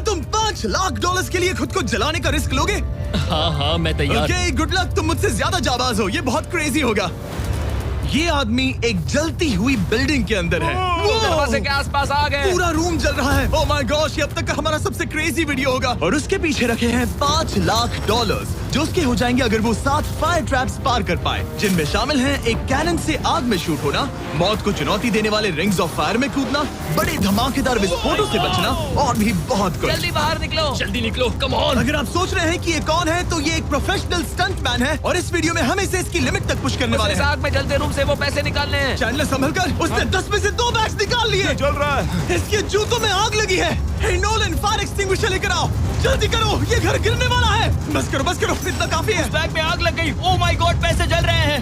तुम $5 लाख के लिए खुद को जलाने का रिस्क लोगे? हाँ मैं तैयार। Okay, good luck. तुम मुझसे ज्यादा जाबाज हो, ये बहुत क्रेजी होगा। ये आदमी एक जलती हुई बिल्डिंग के अंदर है। दरवाजे के आसपास आ गए। पूरा रूम जल रहा है। ओह माय गॉश, ये अब तक का हमारा सबसे क्रेजी वीडियो होगा। और उसके पीछे रखे हैं $5 लाख, जो उसके हो जाएंगे अगर वो 7 फायर ट्रैप्स पार कर पाए, जिनमें शामिल हैं एक कैनन से आग में शूट होना, मौत को चुनौती देने वाले रिंग्स ऑफ फायर में कूदना, बड़े धमाकेदार विस्फोटों से बचना और भी बहुत कुछ। जल्दी बाहर निकलो। जल्दी निकलो, कम ऑन। अगर आप सोच रहे हैं कि ये कौन है, तो ये एक प्रोफेशनल स्टंटमैन है और इस वीडियो में हम इसे इसकी लिमिट तक पुश करने वाले इस हैं। आग में जलते रूम से वो पैसे निकालने हैं। चैंडलर संभल कर, उसने 10 में से 2 बैग्स निकाल लिए। चल रहा है। इसके जूतों में आग लगी है। हे नोलन, फायर एक्सटिंग्विशर लेकर आओ, जल्दी करो, ये घर गिरने वाला है। बस करो, इतना काफी है। बैग में आग लग गई। ओह माय गॉड, पैसे जल रहे हैं।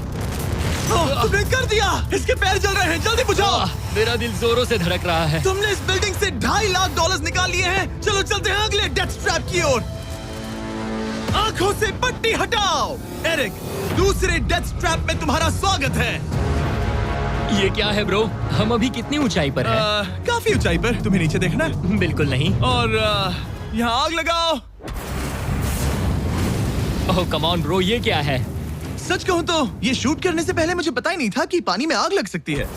तुमने कर दिया। इसके पैर जल रहे हैं, जल्दी बुझाओ। मेरा दिल जोरों से धड़क रहा है। तुमने इस बिल्डिंग से $2.5 लाख निकाल लिए हैं। चलो चलते हैं अगले डेथ ट्रैप की ओर। आंखों से पट्टी हटाओ। एरिक, दूसरे डेथ ट्रैप में तुम्हारा स्वागत है। ये क्या है ब्रो? हम अभी कितनी ऊंचाई पर हैं? काफी ऊंचाई पर। तुम्हें नीचे देखना है? बिल्कुल नहीं। और यहाँ आग लगाओ। ओह कम ऑन ब्रो, ये क्या है? सच कहूँ तो ये शूट करने से पहले मुझे पता ही नहीं था कि पानी में आग लग सकती है।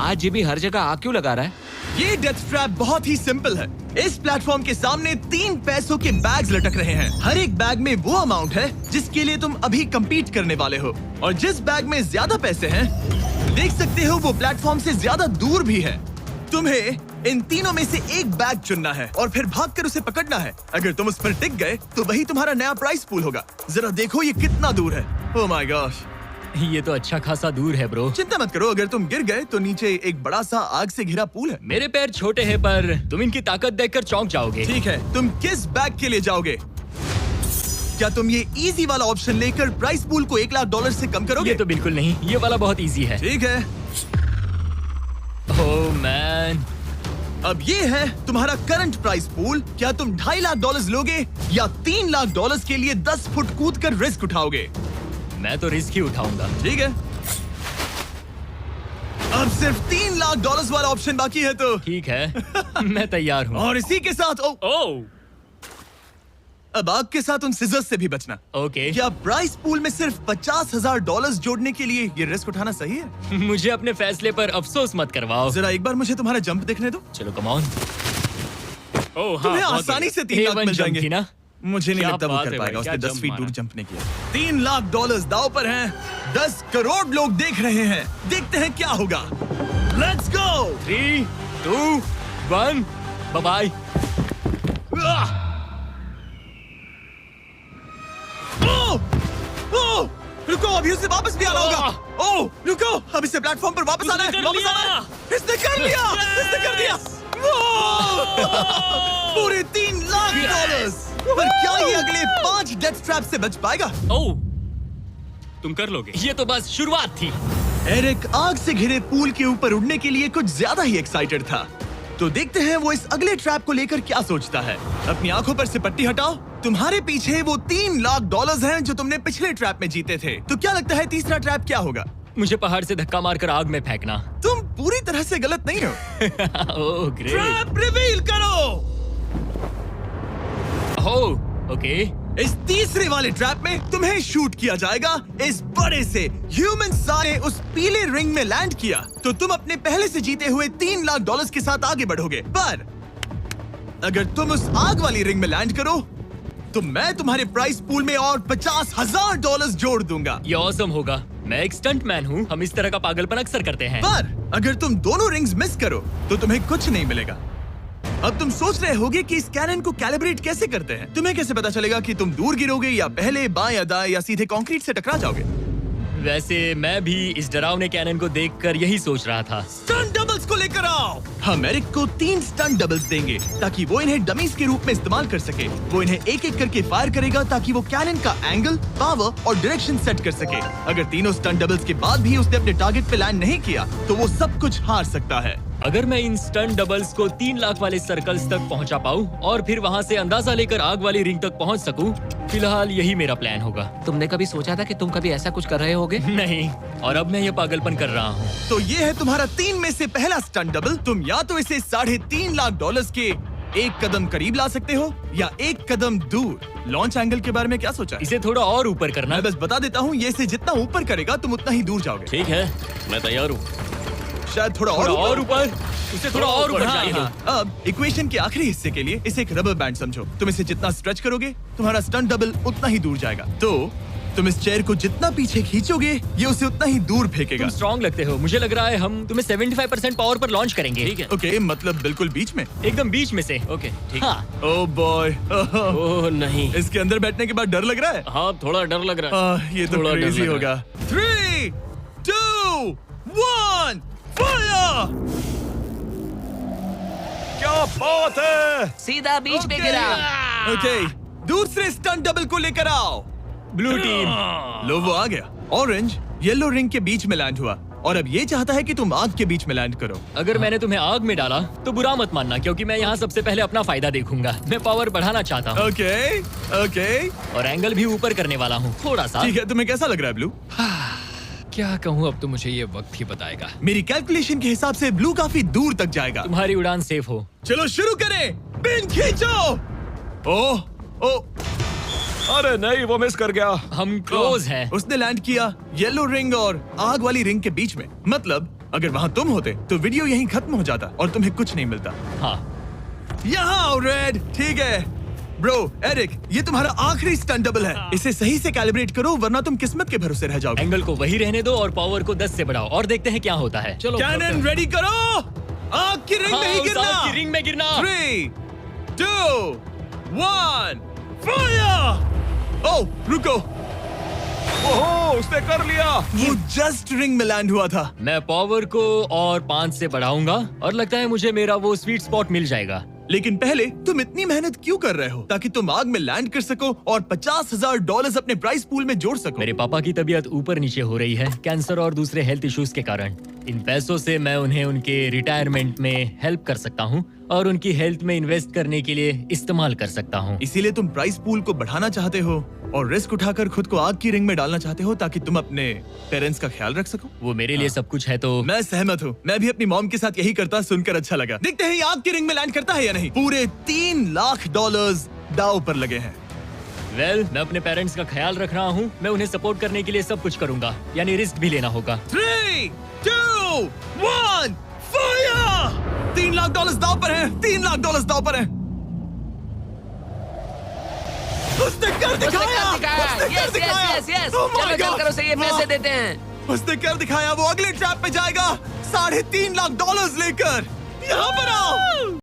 आज ये भी हर जगह आग क्यों लगा रहा है? ये डेथ ट्रैप बहुत ही सिंपल है। इस प्लेटफॉर्म के सामने 3 पैसों के बैग्स लटक रहे हैं। हर एक बैग में वो अमाउंट है जिसके लिए तुम अभी compete करने वाले हो, और जिस बैग में ज्यादा पैसे हैं, देख सकते हो वो प्लेटफॉर्म से ज्यादा दूर भी है। तुम्हें इन तीनों में से एक बैग चुनना है और फिर भागकर उसे पकड़ना है। अगर तुम उस पर टिक गए तो वही तुम्हारा नया प्राइस पूल होगा। जरा देखो ये कितना दूर है। ओह माय गॉश, ये तो अच्छा खासा दूर है ब्रो। चिंता मत करो, अगर तुम गिर गए तो नीचे एक बड़ा सा आग से घिरा पूल है। मेरे पैर छोटे हैं पर तुम इनकी ताकत देखकर चौंक जाओगे। ठीक है, तुम किस बैग के लिए जाओगे? क्या तुम ये इजी वाला ऑप्शन लेकर प्राइस पूल को $1 लाख से कम करोगे? ये तो बिल्कुल नहीं, ये वाला बहुत इजी है। ठीक है, ओह मैन। अब ये है तुम्हारा करंट प्राइस पूल। क्या तुम $2.5 लाख लोगे या $3 लाख के लिए 10 फुट कूद कर रिस्क उठाओगे? मैं तो रिस्क ही उठाऊंगा। ठीक है, अब सिर्फ $3 लाख वाला ऑप्शन बाकी है तो ठीक है मैं तैयार हूँ। और इसी के साथ ओह अब आग के साथ उन सिजर्स से भी बचना। ओके। क्या प्राइस पूल में सिर्फ $50,000 जोड़ने के लिए ये रिस्क उठाना सही है? मुझे अपने फैसले पर अफसोस मत करवाओ। जरा एक बार मुझे तुम्हारा जंप देखने दो। चलो कम ऑन। ओह तुम्हें आसानी से 3 लाख मिल जाएंगे। ना? मुझे नहीं क्या लगता वो बात कर है पाएगा। भाई, उसने क्या 10 फीट जंप दूर मारा। जंप नहीं किया। $3 लाख दाव पर हैं। 10 करोड़ लोग देख रहे हैं। देखते हैं क्या होगा। Let's go. 3, 2, 1, bye bye. रुको, अभी उसे वापस भी आना होगा। ओह रुको, अब इसे प्लेटफॉर्म पर वापस आना है। उसने कर वापस लिया। आना है। इसने कर लिया। इसने कर दिया। पूरे $3 लाख। पर क्या ये अगले 5 डेथ ट्रैप से बच पाएगा? ओह तुम कर लोगे। ये तो बस शुरुआत थी। एरिक आग से घिरे पूल के ऊपर उड़ने के लिए कुछ ज्यादा ही एक्साइटेड था। तो देखते हैं वो इस अगले ट्रैप को लेकर क्या सोचता है। अपनी आंखों पर से पट्टी हटाओ। तुम्हारे पीछे वो $3 लाख हैं जो तुमने पिछले ट्रैप में जीते थे। तो क्या लगता है तीसरा ट्रैप क्या होगा? मुझे पहाड़ से धक्का मारकर आग में फेंकना। तुम पूरी तरह से गलत नहीं हो। Oh great. ट्रैप रिवील करो। Oh okay. इस तीसरे वाले ट्रैप में तुम्हें शूट किया जाएगा। इस बड़े से ह्यूमन सारे उस पीले रिंग में लैंड किया तो तुम अपने पहले से जीते हुए $3 लाख के साथ आगे बढ़ोगे। पर अगर तुम उस आग वाली रिंग में लैंड करो तो मैं तुम्हारे प्राइस पूल में और $50,000 जोड़ दूंगा। ये ऑसम होगा। मैं एक स्टंट मैन हूँ। हम इस तरह का पागलपन अक्सर करते हैं। पर अगर तुम दोनों रिंग्स मिस करो तो तुम्हें कुछ नहीं मिलेगा। अब तुम सोच रहे होगे कि इस कैनन को कैलिब्रेट कैसे करते हैं। तुम्हें कैसे पता चलेगा कि तुम दूर गिरोगे या पहले बाएं या दाएं या सीधे कंक्रीट से टकरा जाओगे? वैसे मैं भी इस डरावने कैनन को देखकर यही सोच रहा था। स्टंट डबल्स को लेकर आओ। हम एरिक को 3 स्टंट डबल्स देंगे ताकि वो इन्हें डमीज के रूप में इस्तेमाल कर सके। वो इन्हें एक एक करके फायर करेगा ताकि वो कैनन का एंगल, पावर और डायरेक्शन सेट कर सके। अगर तीनों स्टंट डबल्स के बाद भी उसने अपने टारगेट पे लैंड नहीं किया तो वो सब कुछ हार सकता है। अगर मैं इन स्टंट डबल्स को 3 लाख वाले सर्कल्स तक पहुंचा पाऊं और फिर वहां से अंदाजा लेकर आग वाली रिंग तक पहुंच सकूं, फिलहाल यही मेरा प्लान होगा। तुमने कभी सोचा था कि तुम कभी ऐसा कुछ कर रहे होगे? नहीं, और अब मैं ये पागलपन कर रहा हूँ। तो ये है तुम्हारा 3 में से पहला स्टंट डबल। तुम या तो इसे $3.5 लाख के एक कदम करीब ला सकते हो या एक कदम दूर। लॉन्च एंगल के बारे में क्या सोचा है? इसे थोड़ा और ऊपर करना। मैं बस बता देता हूँ, ये इसे जितना ऊपर करेगा तुम उतना ही दूर जाओगे। ठीक है, मैं तैयार हूँ। शायद थोड़ा और ऊपर, उसे थोड़ा और ऊपर हाँ, जाने दो। हाँ। अब इक्वेशन के आखिरी हिस्से के लिए इसे एक रबर बैंड समझो। तुम इसे जितना स्ट्रेच करोगे तुम्हारा स्टंट डबल उतना ही दूर जाएगा। तो तुम इस चेयर को जितना पीछे खींचोगे ये उसे उतना ही दूर फेंकेगा। तुम स्ट्रॉन्ग लगते हो। मुझे लग रहा है हम तुम्हें 75% पावर पर लॉन्च करेंगे। ठीक है, ओके, मतलब बिल्कुल बीच में। एकदम बीच में से। ओके, ठीक। हाँ। ओह बॉय, ओह नहीं, इसके अंदर बैठने के बाद डर लग रहा है। हाँ थोड़ा डर लग रहा है। ये तो थोड़ा डर क्रेजी लग रहा होगा। 3, 2, 1, फायर! क्या बात है! सीधा बीच में गिरा। ओके, दूसरे स्टंट डबल को लेकर आओ। Blue team. लो वो आ गया। ऑरेंज येलो रिंग के बीच में लैंड हुआ और अब ये चाहता है कि तुम आग के बीच में लैंड करो। अगर मैंने तुम्हें आग में डाला तो बुरा मत मानना, क्योंकि मैं यहाँ सबसे पहले अपना फायदा देखूंगा। मैं पावर बढ़ाना चाहता हूँ ओके, ओके, और एंगल भी ऊपर करने वाला हूँ थोड़ा सा। ठीक है। तुम्हें कैसा लग रहा है ब्लू? क्या कहूँ, अब तो मुझे ये वक्त ही बताएगा। मेरी कैलकुलेशन के हिसाब से ब्लू काफी दूर तक जाएगा। तुम्हारी उड़ान सेफ हो। चलो शुरू करें। पिन खींचो। ओह, ओह, अरे नहीं, वो मिस कर गया। हम क्लोज हैं। उसने लैंड किया येलो रिंग और आग वाली रिंग के बीच में। मतलब अगर वहाँ तुम होते तो वीडियो यहीं खत्म हो जाता और तुम्हें कुछ नहीं मिलता। हाँ, यहाँ आओ रेड। ठीक है ब्रो। एरिक, ये तुम्हारा आखिरी स्टंट डबल है। इसे सही से कैलिब्रेट करो वरना तुम किस्मत के भरोसे रह जाओगे। एंगल को वही रहने दो और पावर को 10 से बढ़ाओ और देखते हैं क्या होता है। चलो, कैनन रेडी करो। आग की रिंग में ही उस गिरना। आग की रिंग में गिरना। 3, 2, 1, फायर! ओह, रुको। ओहो, उसने कर लिया। वो जस्ट रिंग में लैंड हुआ था। मैं पावर को और 5 से बढ़ाऊंगा और लगता है मुझे मेरा वो स्वीट स्पॉट मिल जाएगा। लेकिन पहले तुम इतनी मेहनत क्यों कर रहे हो? ताकि तुम आग में लैंड कर सको और $50,000 अपने प्राइस पूल में जोड़ सको। मेरे पापा की तबीयत ऊपर नीचे हो रही है, कैंसर और दूसरे हेल्थ इश्यूज के कारण। इन पैसों से मैं उन्हें उनके रिटायरमेंट में हेल्प कर सकता हूँ और उनकी हेल्थ में इन्वेस्ट करने के लिए इस्तेमाल कर सकता हूँ। इसीलिए तुम प्राइस पूल को बढ़ाना चाहते हो और रिस्क उठाकर खुद को आग की रिंग में डालना चाहते हो ताकि तुम अपने पेरेंट्स का ख्याल रख सको। वो मेरे लिए सब कुछ है तो मैं सहमत हूँ। मैं भी अपनी मॉम के साथ यही करता, सुनकर अच्छा लगा। देखते हैं ये आग की रिंग में लैंड करता है या नहीं। पूरे $3 लाख दांव पर लगे हैं। मैं अपने पेरेंट्स का ख्याल रख रहा हूँ। मैं उन्हें सपोर्ट करने के लिए सब कुछ करूंगा, यानी रिस्क भी लेना होगा। 3, 2, 1, फायर! $3 लाख दांव पर है। $3 लाख दांव पर है। उसने कर दिखाया। Yes yes yes. Oh my चलो God! चलकर उसे ये पैसे देते हैं। उसने कर दिखाया। वो अगले ट्रैप पे जाएगा $3.5 लाख लेकर। यहाँ पर आओ।